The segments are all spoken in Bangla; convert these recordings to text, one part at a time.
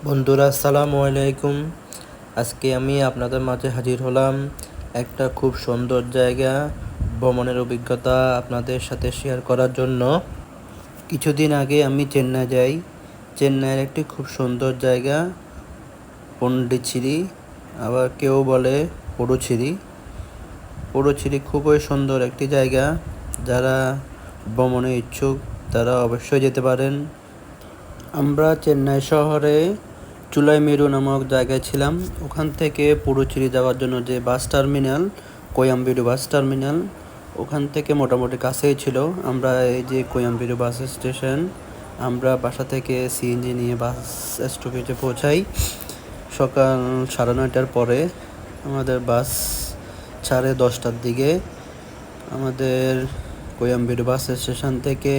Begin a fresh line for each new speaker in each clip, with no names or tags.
বন্ধুরা, আসসালামু আলাইকুম। আজকে আমি আপনাদের মাঝে হাজির হলাম একটা খুব সুন্দর জায়গা ভ্রমণের অভিজ্ঞতা আপনাদের সাথে শেয়ার করার জন্য। কিছুদিন আগে আমি চেন্নাই যাই। চেন্নাইয়ের একটি খুব সুন্দর জায়গা পন্ডিচেরি, আবার কেউ বলে পুডুচেরি। পুডুচেরি খুবই সুন্দর একটি জায়গা। যারা ভ্রমণে ইচ্ছুক তারা অবশ্যই যেতে পারেন। আমরা চেন্নাই শহরে চুলাইমেরু নামক জায়গায় ছিলাম। ওখান থেকে পুডুচেরি যাওয়ার জন্য যে বাস টার্মিনাল, কোয়াম্বেডু বাস টার্মিনাল, ওখান থেকে মোটামুটি কাছেই ছিল। আমরা এই যে কোয়াম্বেডু বাস স্টেশন, আমরা বাসা থেকে সিএনজি নিয়ে বাস স্টপেজে পৌঁছাই সকাল 9:30টার পরে। আমাদের বাস ছাড়ে 10টার দিকে। আমাদের কোয়াম্বেডু বাস স্টেশন থেকে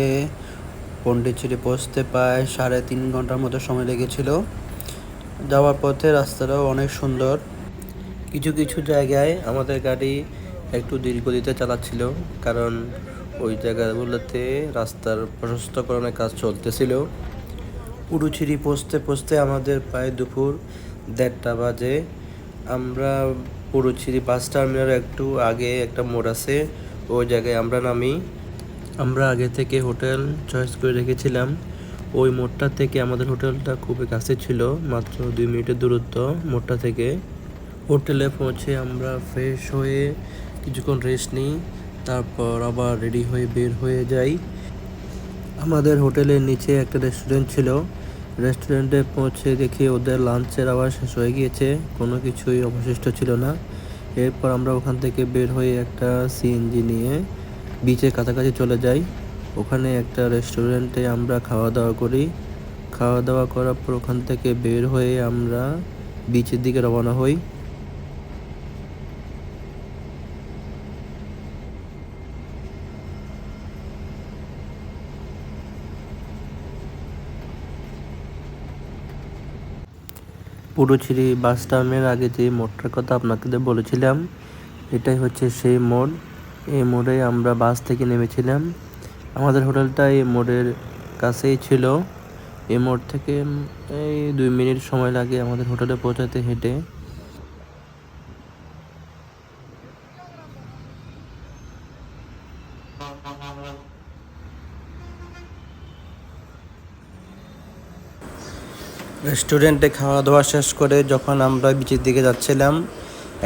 পন্ডিচেরি পৌঁছতে প্রায় 3.5 ঘন্টার মতো সময় লেগেছিল। যাওয়ার পথে রাস্তাটাও অনেক সুন্দর। কিছু কিছু জায়গায় আমাদের গাড়ি একটু ধীর গতিতে চালাচ্ছিল, কারণ ওই জায়গাগুলোতে রাস্তার প্রশস্তকরণের কাজ চলতেছিল। পুডুচেরি পৌঁছতে পৌঁছতে আমাদের প্রায় দুপুর 1:30 বাজে। আমরা পুডুচেরি বাস টার্মিনালের একটু আগে একটা মোড় আছে, ওই জায়গায় আমরা নামি। আমরা আগে থেকে হোটেল চয়েস করে রেখেছিলাম। ওই মোড়টা থেকে আমাদের হোটেলটা খুবই কাছে ছিল, মাত্র 2 মিনিটের দূরত্ব মোড়টা থেকে। হোটেলে পৌঁছে আমরা ফ্রেশ হয়ে কিছুক্ষণ রেস্ট নিই, তারপর আবার রেডি হয়ে বের হয়ে যাই। আমাদের হোটেলের নিচে একটা রেস্টুরেন্ট ছিল। রেস্টুরেন্টে পৌঁছে দেখি ওদের লাঞ্চের আবার শেষ হয়ে গিয়েছে, কোনো কিছুই অবশিষ্ট ছিল না। এরপর আমরা ওখান থেকে বের হয়ে একটা সিএনজি নিয়ে বিচের কাছাকাছি চলে যাই। ওখানে একটা রেস্টুরেন্টে আমরা খাওয়া দাওয়া করি। খাওয়া দাওয়া করার পর ওখান থেকে বের হয়ে আমরা বিচের দিকে রওনা হই। পুডুচেরি বাস টার্মিনাল আগে যে মোড়টার কথা আপনাদের বলেছিলাম, এটাই হচ্ছে সেই মোড়। এই মোড়ে আমরা বাস থেকে নেমেছিলাম। আমাদের হোটেলটা এই মোড়ের কাছেই ছিল। এই মোড় থেকে এই 2 মিনিট সময় লাগে আমাদের হোটেলে পৌঁছাতে হেঁটে। রেস্টুরেন্টে খাওয়া দাওয়া শেষ করে যখন আমরা বিচের দিকে যাচ্ছিলাম,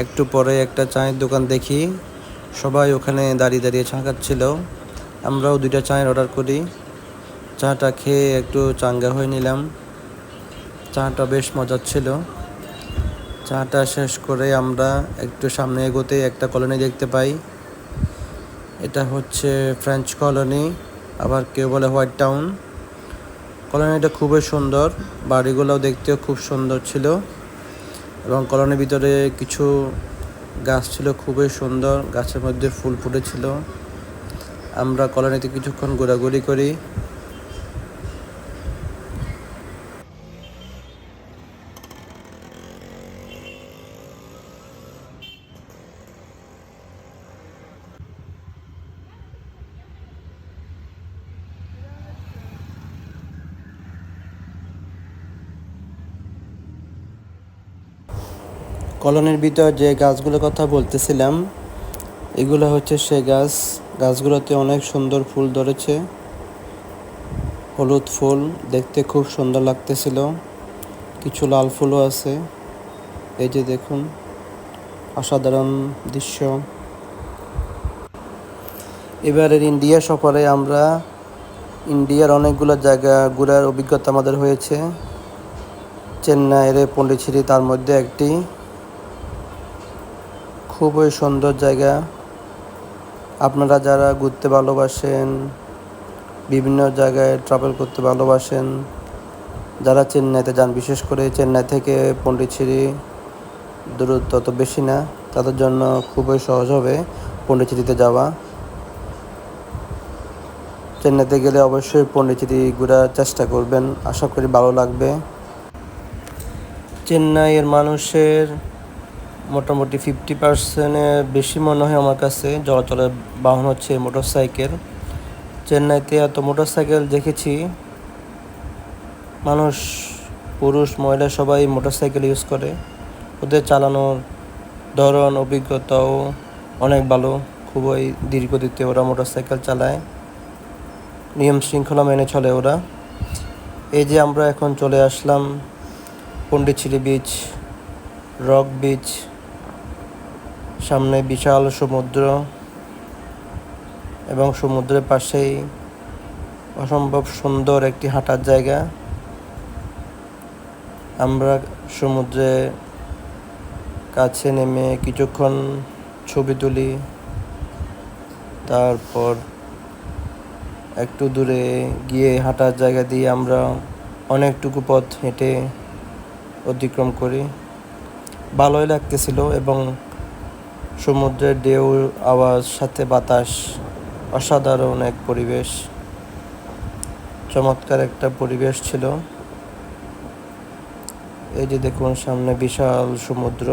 একটু পরে একটা চায়ের দোকান দেখি। সবাই ওখানে দাঁড়িয়ে দাঁড়িয়ে চা খাচ্ছিল। আমরাও 2টা চায়ের অর্ডার করি। চাটা খেয়ে একটু চাঙ্গা হয়ে নিলাম। চাটা বেশ মজার ছিল। চাটা শেষ করে আমরা একটু সামনে এগোতে একটা কলোনি দেখতে পাই। এটা হচ্ছে ফ্রেঞ্চ কলোনি, আবার কেউ বলে হোয়াইট টাউন। কলোনিটা খুবই সুন্দর, বাড়িগুলোও দেখতেও খুব সুন্দর ছিল, এবং কলোনির ভিতরে কিছু গাছ ছিল খুবই সুন্দর, গাছের মধ্যে ফুল ফুটেছিল। আমরা কলোনিতে কিছুক্ষণ ঘোরাঘুরি করি। কলোনির ভিতর যে গাছগুলোর কথা বলতেছিলাম, এগুলো হচ্ছে সে গাছ। গাছগুলোতে অনেক সুন্দর ফুল ধরেছে, হলুদ ফুল, দেখতে খুব সুন্দর লাগতেছিল। কিছু লাল ফুলও আছে। এই যে দেখুন, অসাধারণ দৃশ্য। এবারের ইন্ডিয়া সফরে আমরা ইন্ডিয়ার অনেকগুলো জায়গা ঘোরার অভিজ্ঞতা আমাদের হয়েছে। চেন্নাইয়ের পন্ডিচেরি তার মধ্যে একটি। খুবই সুন্দর জায়গা। আপনারা যারা ঘুরতে ভালোবাসেন, বিভিন্ন জায়গায় ট্রাভেল করতে ভালোবাসেন, যারা চেন্নাইতে যান, বিশেষ করে চেন্নাই থেকে পন্ডিচেরি দূরত্ব তো বেশি না, তাদের জন্য খুবই সহজ হবে পন্ডিচেরিতে যাওয়া। চেন্নাইতে গেলে অবশ্যই পন্ডিচেরি ঘোরার চেষ্টা করবেন, আশা করি ভালো লাগবে। চেন্নাইয়ের মানুষের মোটামুটি 50%-এর বেশি মনে হয় আমার কাছে চলাচলের বাহন হচ্ছে মোটরসাইকেল। চেন্নাইতে এত মোটরসাইকেল দেখেছি, মানুষ পুরুষ মহিলা সবাই মোটরসাইকেল ইউজ করে। ওদের চালানোর ধরন অভিজ্ঞতাও অনেক ভালো, খুবই ধীর গতিতে ওরা মোটরসাইকেল চালায়, নিয়ম শৃঙ্খলা মেনে চলে ওরা। এই যে আমরা এখন চলে আসলাম পন্ডিচেরি বিচ, রক বিচ, সামনে বিশাল সমুদ্র এবং সমুদ্রের পাশেই অসম্ভব সুন্দর একটি হাঁটার জায়গা। আমরা সমুদ্রে কাছে নেমে কিছুক্ষণ ছবি তুলি, তারপর একটু দূরে গিয়ে হাঁটার জায়গা দিয়ে আমরা অনেকটুকু পথ হেঁটে অতিক্রম করি। ভালোই লাগতেছিল এবং সমুদ্রের ঢেউ আওয়াজ সাথে বাতাস, অসাধারণ এক পরিবেশ, চমৎকার একটা পরিবেশ ছিল। এই যে দেখুন সামনে বিশাল সমুদ্র।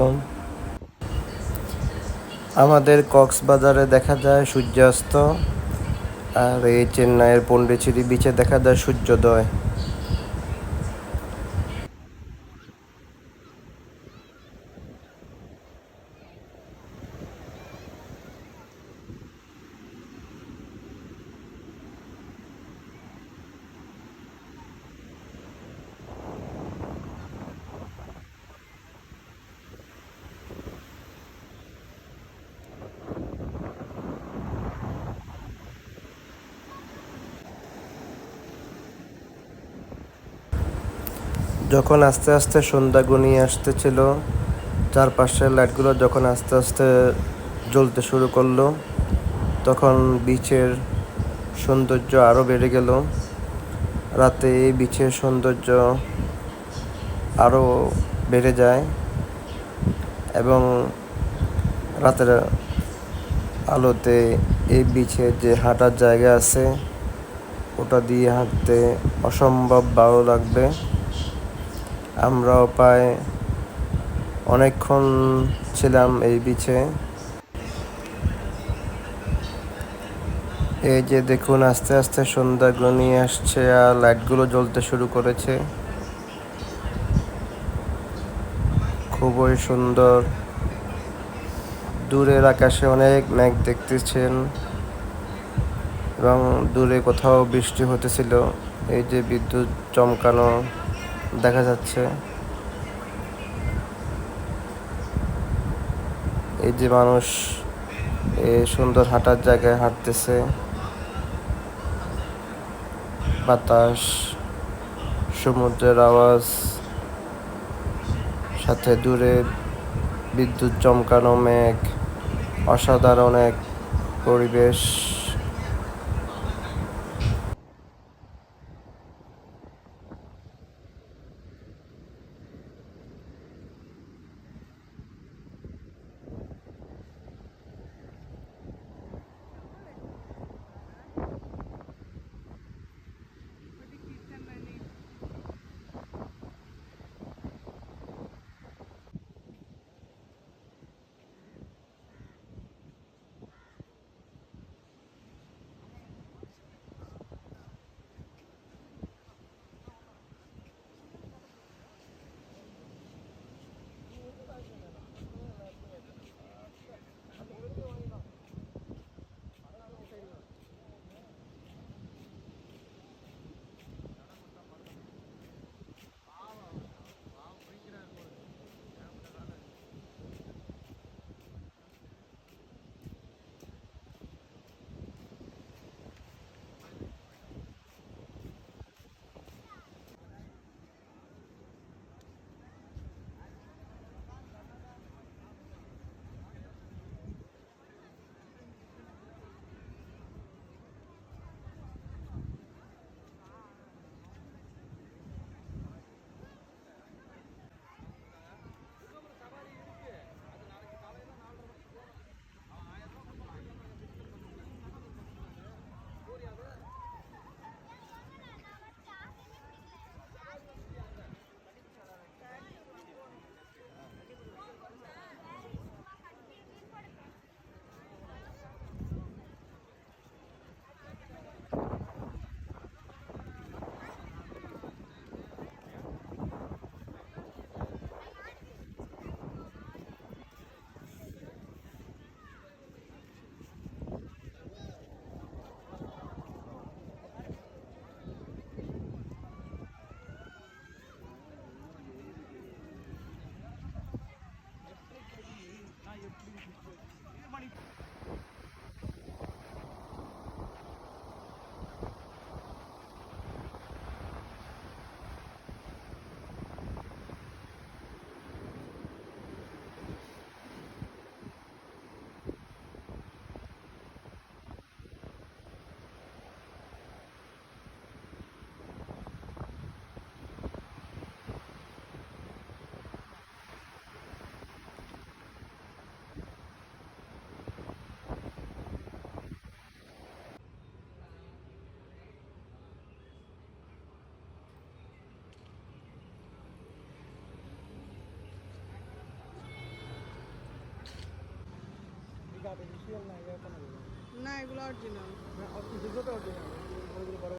আমাদের কক্সবাজারে দেখা যায় সূর্যাস্ত, আর এই চেন্নাইয়ের পন্ডিচেরি বিচে দেখা যায় সূর্যোদয়। যখন আস্তে আস্তে সন্ধ্যা ঘনিয়ে আসতেছিল, চারপাশের লাইটগুলো যখন আস্তে আস্তে জ্বলতে শুরু করলো, তখন বিচের সৌন্দর্য আরও বেড়ে গেল। রাতে এই বিচের সৌন্দর্য আরও বেড়ে যায় এবং রাতের আলোতে এই বিচের যে হাঁটার জায়গা আছে, ওটা দিয়ে হাঁটতে অসম্ভব ভালো লাগবে। আমরাও প্রায় অনেকক্ষণ ছিলাম এই বিচে। এই যে দেখুন আস্তে আস্তে সন্ধ্যা ঘনিয়ে আসছে আর লাইটগুলো জ্বলতে শুরু করেছে, খুবই সুন্দর। দূরের আকাশে অনেক মেঘ দেখতেছেন এবং দূরে কোথাও বৃষ্টি হতেছিল। এই যে বিদ্যুৎ চমকানো দেখা যাচ্ছে। এই যে মানুষ এই সুন্দর হাঁটার জায়গায় হাঁটতেছে, বাতাস, সমুদ্রের আওয়াজ, সাথে দূরে বিদ্যুৎ চমকানো মেঘ, অসাধারণ এক পরিবেশ।
আর্টিফিশিয়াল না, এটা কেন বলবো?
না, এগুলো অরিজিনাল।
না, অরিজিনাল।